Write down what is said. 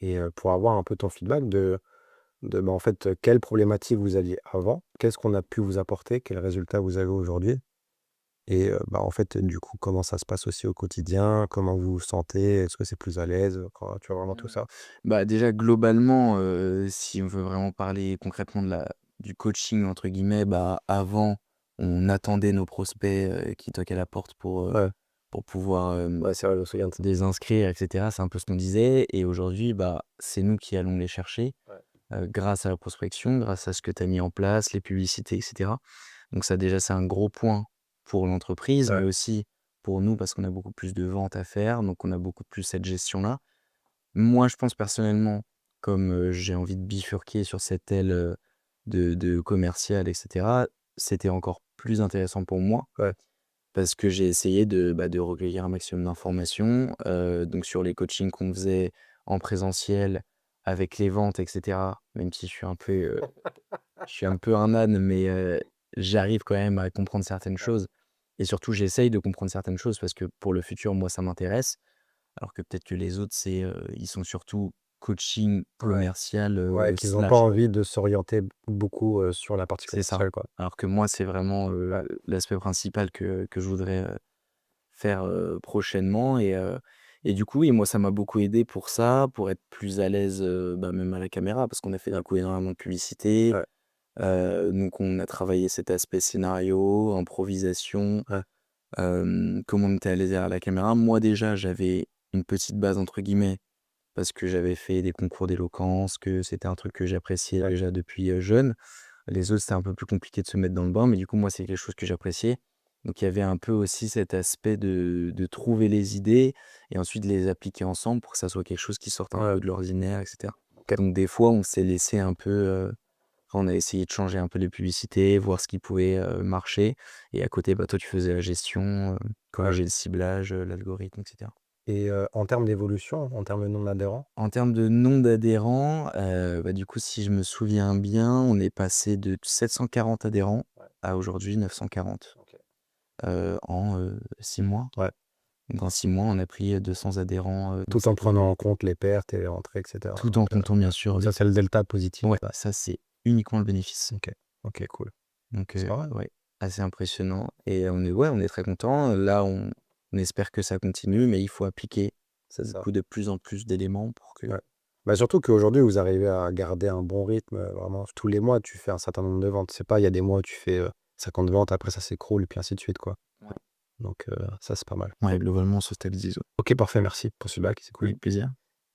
et pour avoir un peu ton feedback en fait, quelles problématiques vous aviez avant, qu'est-ce qu'on a pu vous apporter, quels résultats vous avez aujourd'hui et en fait, du coup, comment ça se passe aussi au quotidien? Comment vous vous sentez? Est-ce que c'est plus à l'aise? Quand tu vois vraiment tout Mmh. ça? Bah, déjà globalement, si on veut vraiment parler concrètement de la du «coaching» entre guillemets, bah, avant, on attendait nos prospects, qui toquent à la porte Ouais, pour pouvoir, ouais, c'est vrai, je me souviens de ça. désinscrire et cetera. C'est un peu ce qu'on disait et aujourd'hui, bah, c'est nous qui allons les chercher, Ouais, grâce à la prospection, grâce à ce que tu as mis en place, les publicités et cetera. Donc ça déjà, c'est un gros point pour l'entreprise, mais ouais, aussi pour nous parce qu'on a beaucoup plus de ventes à faire, donc on a beaucoup plus cette gestion-là. Moi, je pense personnellement, comme, j'ai envie de bifurquer sur cette aile, de commercial et cetera, c'était encore plus intéressant pour moi ouais, parce que j'ai essayé de recueillir un maximum d'informations, donc sur les coachings qu'on faisait en présentiel avec les ventes et cetera, même si je suis un peu un âne, mais j'arrive quand même à comprendre certaines ouais. choses et surtout j'essaye de comprendre certaines choses parce que pour le futur, moi, ça m'intéresse. Alors que peut-être que les autres, ils sont surtout coaching Ouais, commercial, ouais, qu'ils ont pas slash. envie de s'orienter beaucoup, sur la partie C'est ça. commerciale, quoi. Alors que moi, c'est vraiment, l'aspect principal que je voudrais, faire, prochainement et du coup, oui, moi, ça m'a beaucoup aidé pour ça, pour être plus à l'aise, bah, même à la caméra parce qu'on a fait, Ouais, du coup, énormément de publicité. ouais, Donc on a travaillé cet aspect scénario, improvisation, ouais, comment on était à l'aise derrière la caméra. Moi, déjà, j'avais une «petite base» entre guillemets parce que j'avais fait des concours d'éloquence, que c'était un truc que j'appréciais ouais. déjà depuis, jeune. Les autres, c'était un peu plus compliqué de se mettre dans le bain, mais du coup, moi, c'est quelque chose que j'appréciais. Donc il y avait un peu aussi cet aspect de trouver les idées et ensuite de les appliquer ensemble pour que ça soit quelque chose qui sorte un Ouais, peu de l'ordinaire et cetera. OK. Donc des fois, on s'est laissé un peu, on a essayé de changer un peu les publicités, voir ce qui pouvait, marcher et à côté, bah, toi, tu faisais la gestion, Ouais corriger le ciblage, l'algorithme et cetera. et en termes d'évolution, en termes de nombre d'adhérents? En termes de nombre d'adhérents, bah, du coup, si je me souviens bien, on est passé de 740 adhérents Ouais, à aujourd'hui 940, OK. en, 6 mois. Ouais, Donc en 6 mois, on a pris, 200 adhérents, dans tout en cette prenant en compte les pertes et les rentrées et cetera tout en comptant bien sûr, donc ça, c'est le delta positif. ouais, ça, c'est uniquement le bénéfice. OK. OK, cool. Donc C'est pas mal. ouais, assez impressionnant et on est très content. Là, on espère que ça continue, mais il faut appliquer, C'est du ça. coup, de plus en plus d'éléments pour que. Ouais. Surtout qu'aujourd'hui, vous arrivez à garder un bon rythme, vraiment tous les mois, tu fais un certain nombre de ventes. C'est pas il y a des mois où tu fais, 50 ventes, après ça s'écroule et puis ainsi de suite, quoi. Ouais. Donc ça, c'est pas mal. Ouais, globalement, on se stabilise, ouais. OK, parfait, merci pour ce feedback, c'est cool. Avec plaisir.